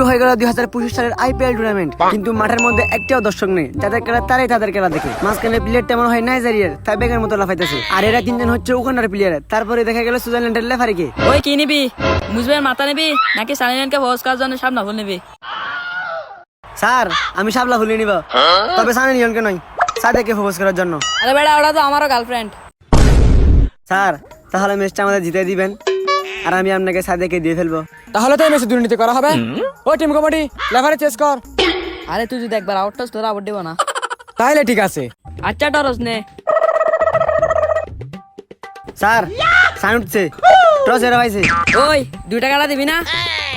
শুরু হয়ে গেল 2025 সালের আইপিএল টুর্নামেন্ট, কিন্তু মাঠের মধ্যে একটাও দর্শক নেই। যাদের খেলা তারাই তাদের খেলা দেখে। মাঝখানে প্লেয়ারটা মনে হয় নাইজেরিয়ার, তাই বেগের মতো লাফাইতেছে। আর এরা তিনজন হচ্ছে উগান্ডার প্লেয়ার। তারপরে দেখা গেল সুইজারল্যান্ডের লেফারিকে। ওই কি নিবি? মুজবের মাথা নিবি নাকি সানিয়ানকে ফোর্স করার জন্য সামনে ভুল নিবি? স্যার, আমি সাবলা ভুলে নিব, তবে সানি নিয়নকে নয়, সাদেকে ফোকাস করার জন্য। আরে বেটা, ওটা তো আমারও গার্লফ্রেন্ড। স্যার, তাহলে ম্যাচটা আমাদের জিতে দিবেন, আর আমি আপনাকে সাদেকে দিয়ে ফেলবো। তাহলে তো এই ম্যাচে দুর্নীতি করা হবে। ও টিম কমিটি লেফারে চেস কর। আরে তুই যদি একবার আউট তোর আউট দিব না। তাইলে ঠিক আছে। আচ্ছা টরস নে। স্যার, সান উঠছে, টস এরা পাইছে। ওই 2 টাকাটা দিবি না?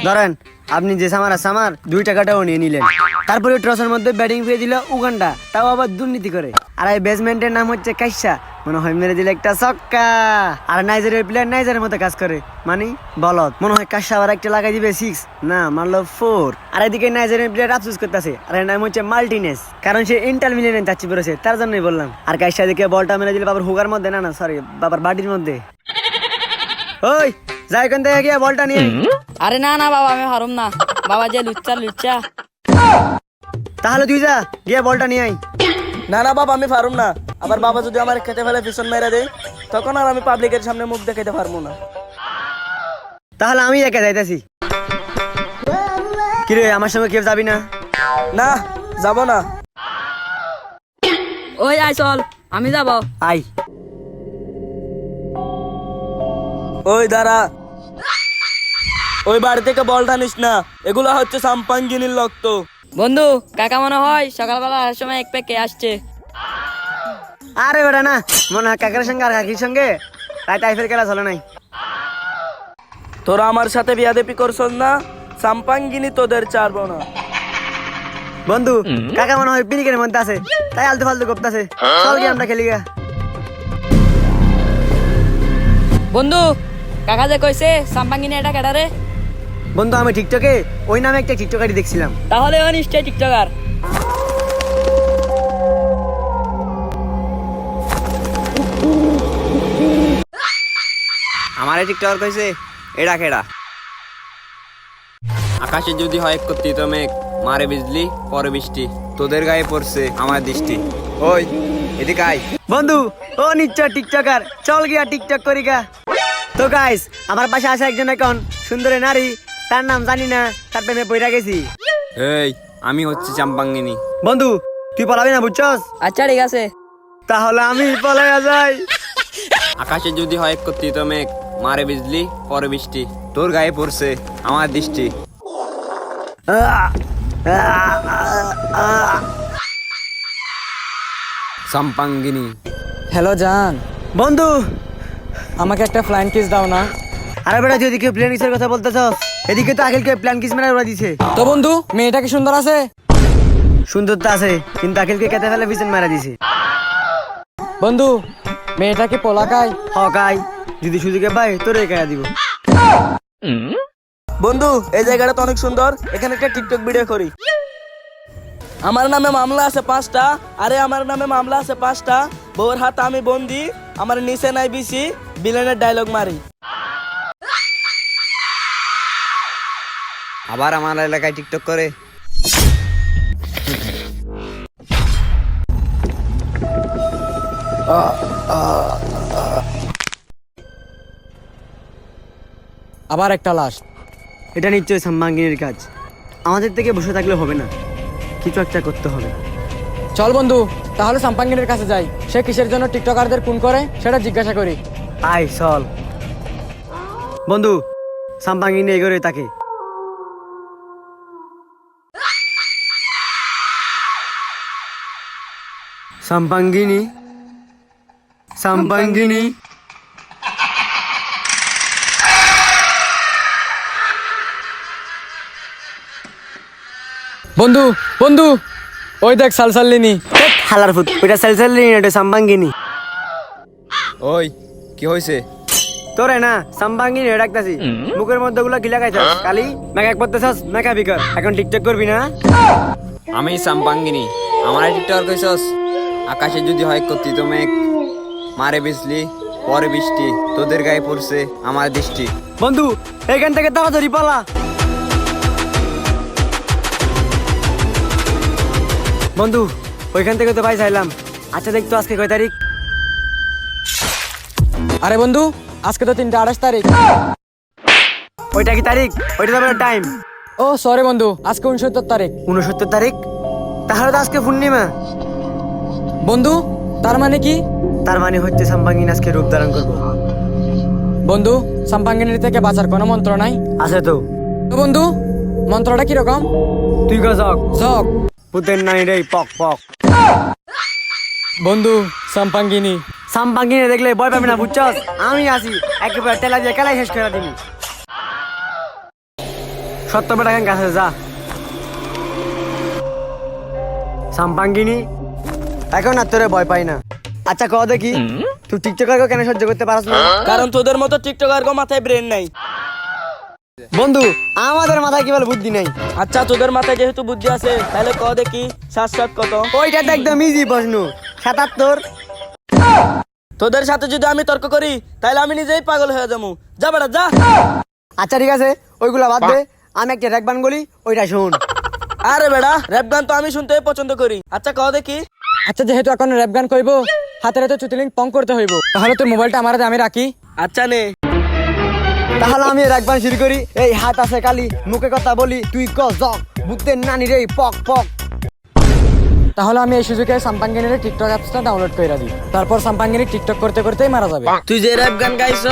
ধরেন, আপনি যে সামার 2 টাকাটাও নিয়ে নিলেন। তারপরে টসের মধ্যে ব্যাটিং পেয়ে দিল উগান্ডা, তাও আবার দুর্নীতি করে। আর এই ব্যাটসম্যানের নাম হচ্ছে কাইসা, মনে হয় মেরে দিলে একটা ছক্কা। আর নাইজেরিয়ার প্লেয়ার নাইজেরিয়ার মতো কাজ করে, মানে বলদ। মনে হয় কাইসা আবার একটা লাগাই দিবে 6, না মারলো 4। আর এদিকে নাইজেরিয়ান প্লেয়ার আফসোস করতেছে, আর এর নাম হচ্ছে মাল্টিনেস, কারণ সে ইন্টার মিলিয়নে যাচ্ছি পড়েছে, তার জন্যই বললাম। আর কাইসা দিকে বলটা মেরে দিল বাবার হুগার মধ্যে, না সরি, বাবার বাটির মধ্যে। ওই যাই কোন থেকে গিয়ে বলটা নিয়ে। আরে না না বাবা, আমি হারুম না বাবা, যে লুচ্চা। তাহলে তুই যা গিয়ে বলটা নিয়ে আই। না না বাবা, আমি পারুম না। আবার বাবা যদি আমার খেতে ফেলে পিছন মেরে দেয়, তখন আর আমি পাবলিকের সামনে মুখ দেখাইতে পারবো না। তাহলে আমি একা যাইতেছি। কিরে, আমার সঙ্গে কেউ যাবি না? না, যাব না। ওই আয় চল, আমি যাব। আই। ওই দাঁড়া, ওই বাড়ি থেকে বলটা নিস না, এগুলা হচ্ছে সাম্পাঙ্গিনীর রক্ত। বন্ধু, কাকা মনে হয় সকালবেলা আসার সময় এক প্যাকে আসছে। আরে বেটা না, মনে হয় কাকার সঙ্গে আর কাকির সঙ্গে তাই টাইফের খেলা চলে নাই। তোরা আমার সাথে বিয়াদপি করছস না, সাম্পাঙ্গিনী তোদের ছাড়বো না। বন্ধু, কাকা মনে হয় পিনিকের মধ্যে আছে, তাই আলতু ফালতু করতেছে। চল গিয়ে আমরা খেলি গা। বন্ধু, কাকা যে কইছে সাম্পাঙ্গিনী এটা কেডারে? বন্ধু, আমি টিকটকে ওই নামে একটা টিকটকারই দেখছিলাম। তাহলে ও নিশ্চয়ই টিকটকার। আমার টিকটকার কইছে এডা কেডা? আকাশে যদি হয় একত্রিত মেঘ, মারে বিজলি পরে বৃষ্টি, তোদের গায়ে পড়ছে আমার দৃষ্টি। ওই এদিকে আয়। বন্ধু, ও নিশ্চয় টিকটকার, চল গিয়া টিকটক করি গা। তো গাইস, আমার পাশে আছে একজন এখন সুন্দরী নারী, তার নাম জানি না, তার প্রেমে পইরা গেছি। এই আমি হচ্ছে চাম্পাঙ্গিনী। বন্ধু, তুই পলাবি না, বুঝছস? আচ্ছা ঠিক আছে। তাহলে আমি পলাইয়া যাই। আকাশে যদি হয় একত্রিত মেঘ, মারে বিজলি পরে বৃষ্টি, তোর গায়ে পড়ছে আমার দৃষ্টি। চাম্পাঙ্গিনী। হ্যালো জান, বন্ধু, আমাকে একটা ফ্লাইং কিস দাও না। আরে বেটা, তুই এদিকে প্ল্যান কিসের কথা বলতেছস? এদিকে তো আখিলকে প্ল্যান কিস মেরে উড়া দিছে। তো বন্ধু, মেয়েটা কি সুন্দর আছে? সুন্দর তো আছে, কিন্তু আখিলকে কেটে ফেলে পিছন মারা দিছে। বন্ধু, মেয়েটা কি পোলাকাই? হকাই, যদি সুযোগে পাই তোর একা দিব। বন্ধু, এই জায়গাটা তো অনেক সুন্দর, এখানে একটা টিকটক ভিডিও করি। আমার নামে মামলা আছে 5টা, আরে আমার নামে মামলা আছে 5টা, বউর হাত আমি বন্দি, আমার নিচে নাই বিসি, বিলেনের ডায়লগ মারি। আবার আমার এলাকায় টিকটক করে। আবার একটা লাশ। এটা নিশ্চয়ই সাম্বাঙ্গিনীর কাজ। আমাদের থেকে বসে থাকলে হবে না, কিছু একটা করতে হবে। চল বন্ধু, তাহলে সাম্পাঙ্গিনীর কাছে যাই। সে কিসের জন্য টিকটকারদের খুন করে সেটা জিজ্ঞাসা করি। আয় চল। বন্ধু, সাম্বাঙ্গিনী এগোরে তাকে। সাম্পাঙ্গিনী, সাম্পাঙ্গিনী। বন্ধু বন্ধু, ওই দেখ সালসাল্লিনী। হালার ফুট, ওইটা সেলসেলিনী, এটা সাম্বাঙ্গিনী। ওই কি হয়েছে? তোরে না সাম্বাঙ্গিনী ডাকতাছি, মুখের মধ্যে গুলা গিলা খাইছস, কালি মেকআপ করতেছস, মেকআপ কর। এখন টিকটক করবি না? আমি চাম্পাঙ্গিনী, আমার টিকটকার কইছস? আকাশে যদি হয় একত্রিত মেঘ, মারে বিজলি পরে বৃষ্টি, তোদের গায়ে পড়ছে আমার দৃষ্টি। বন্ধু, এখান থেকে তাড়াতাড়ি পালা। বন্ধু ওইখান থেকে তো ভাই চাইলাম। আচ্ছা দেখতো আজকে কয় তারিখ? আরে বন্ধু, আজকে তো 3টা 28 তারিখ। ওইটা কি তারিখ? ওইটা তো আপনার টাইম। ও সরি বন্ধু, আজকে 69 তারিখ। 69 তারিখ? তাহলে তো আজকে পূর্ণিমা। বন্ধু তার মানে কি? তার মানে হচ্ছে সাম্পাঙ্গিনী আজকে রূপ ধারণ করবো। বন্ধু সাম্পাঙ্গিনীর থেকে বাঁচার কোনো মন্ত্র নাই? আছে তো। তো বন্ধু মন্ত্রটা কিরকম? তুই ক জগ জগ। পুতের নাই রে পক পক। বন্ধু সাম্পাঙ্গিনী। সাম্পাঙ্গিনী দেখলে ভয় পাবি না, বুঝছস? আমি আছি, একেবারে তেলা দিয়ে কেলাই শেষ করে দিবি। সত্য বেটা কেন কাছে যা। সাম্পাঙ্গিনী এখন আর তোরে ভয় পাই না। আচ্ছা ক দেখি, তুই টিকটকারকে কেন সহ্য করতে পারছ না? কারণ তোদের মতো টিকটকার মাথায় ব্রেন নাই। বন্ধু আমাদের মাথায় কি বলে বুদ্ধি নাই। আচ্ছা তোদের মাথায় যেহেতু বুদ্ধি আছে তাহলে ক দেখি 7 কত? ওইটা তো একদম ইজি প্রশ্ন, 77। তোদের সাথে যদি আমি তর্ক করি তাহলে আমি নিজেই পাগল হয়ে যাবো। যা বেটা যা। আচ্ছা ঠিক আছে, ওইগুলা বাদ দে, আমি একটা র্যাক বান বলি, ওইটা শোন। আরে বেটা র‍্যাপ গান তো আমি শুনতে পছন্দ করি। আচ্ছা ক দেখি। আচ্ছা যেহেতু এখন র্যাপ গান কইব, হাতের তো চুতিলিং পং করতে হইব, তাহলে তোর মোবাইলটা আমার হাতে আমি রাখি। আচ্ছা নে। তাহলে আমি র্যাক বান শুরু করি। এই হাত আছে কালি, মুখে কথা বলি, তুই ক জগ বুদ্ধের নানি রে পক পক। তাহলে আমি এই সুযোগে সাম্পাঙ্গিনীর টিকটক অ্যাপসটা ডাউনলোড করে দিই, তারপর সাম্পাঙ্গিনী টিকটক করতে করতেই মারা যাবে। তুই যে র‍্যাপ গান গাইছস,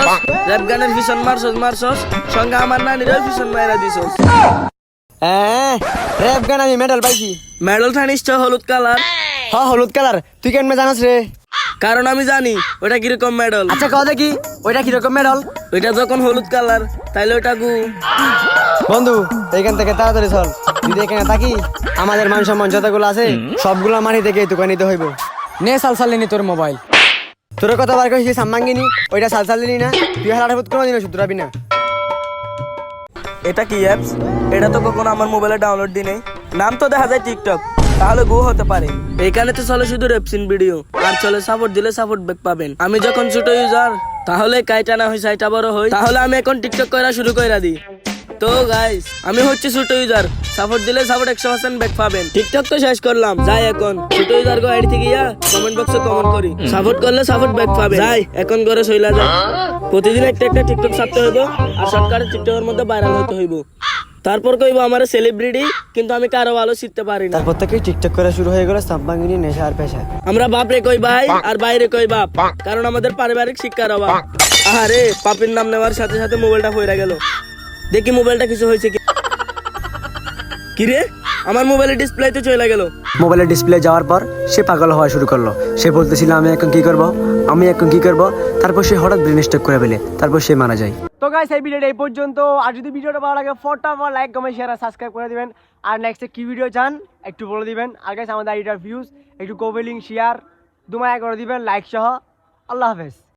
র‍্যাপ গানের ভীষণ মারছস সঙ্গে আমার নানিরও ভীষণ মাইরা দিছস। হ্যাঁ র্যাপ গান আমি মেডেল পাইছি। মেডেল ঠানিস হলুদ কালার। হ হলুদ কালার, তুই কেন জানাস রে? কারণ আমি জানি ওটা কিরকম মেডেল। আচ্ছা ক দেখি ওইটা কিরকম মেডেল? ওইটা যখন হলুদ কালার তাইলে ওটা গু। বন্ধু এইখান থেকে তাড়াতাড়ি চল, যদি এখানে থাকি আমাদের মান সম্মান যতগুলো আছে সবগুলো মাটি থেকে তোকে নিতে হইব। নে সালসালিনী তোর মোবাইল। তোর কথা বার করেছি সাম্মাঙ্গিনী, ওইটা সালসালিনী না, তুই হালাটা কোনোদিনও শুধরাবি না। এটা কি অ্যাপস? এটা তো কখনো আমার মোবাইলে ডাউনলোড দিই নাই। নাম তো দেখা যায় টিকটক, তাহলে গো হতে পারে। এইখানে তো চলে শুধু রেপসিন ভিডিও, আর চলে সাপোর্ট দিলে সাপোর্ট ব্যাক পাবেন। আমি যখন ছোট ইউজার তাহলে কাইটা না হই সাইটা বড় হই, তাহলে আমি এখন টিকটক করা শুরু কইরা দিই। তো গাইস আমি হচ্ছে ছোট ইউজার, সাপোর্ট দিলে সাপোর্ট 100% ব্যাক পাবেন। টিকটক তো শেষ করলাম, যাই এখন ছোট ইউজার গো আইডি থেকে ইয়া কমেন্ট বক্সে কমেন্ট করি, সাপোর্ট করলে সাপোর্ট ব্যাক পাবেন। যাই এখন ঘরে শৈলা যায়। প্রতিদিন একটা একটা টিকটক ছাড়তে হইব, আর সরকারের টিকটকের মধ্যে ভাইরাল হতে হইব। তারপর কইব আমার সেলিব্রিটি, কিন্তু আমি কারো ভালো শিখতে পারি না। তারপর থেকে টিকটক করা শুরু হয়ে গেল সাম্পাঙ্গিনী নেশা আর পেশা। আমরা বাপরে কই ভাই আর বাইরে কই বাপ, কারণ আমাদের পারিবারিক শিক্ষার অভাব। আরে পাপির নাম নেওয়ার সাথে সাথে মোবাইলটা পড়ে গেল। দেখি মোবাইলটা কিছু হয়েছে কি। কিরে আমার মোবাইলের ডিসপ্লেতে চলে গেল। মোবাইলের ডিসপ্লে যাওয়ার পর সে পাগল হওয়া শুরু করলো। সে বলতেছিল আমি এখন কি করব, আমি এখন কি করব। তারপর সে হঠাৎ ব্রেন স্ট্রোক করে ফেলে, তারপর সে মারা যায়। তো গাইস এই ভিডিওটা এই পর্যন্ত। আর যদি ভিডিওটা ভালো লাগে ফটাফট লাইক কমেন্ট শেয়ার আর সাবস্ক্রাইব করে দিবেন। আর নেক্সটে কি ভিডিও চান একটু বলে দিবেন। আর গাইস আমাদের আইডিয়ার ভিউজ একটু কোভেলিং শেয়ার দুমায়া করে দিবেন লাইক সহ। আল্লাহ হাফেজ।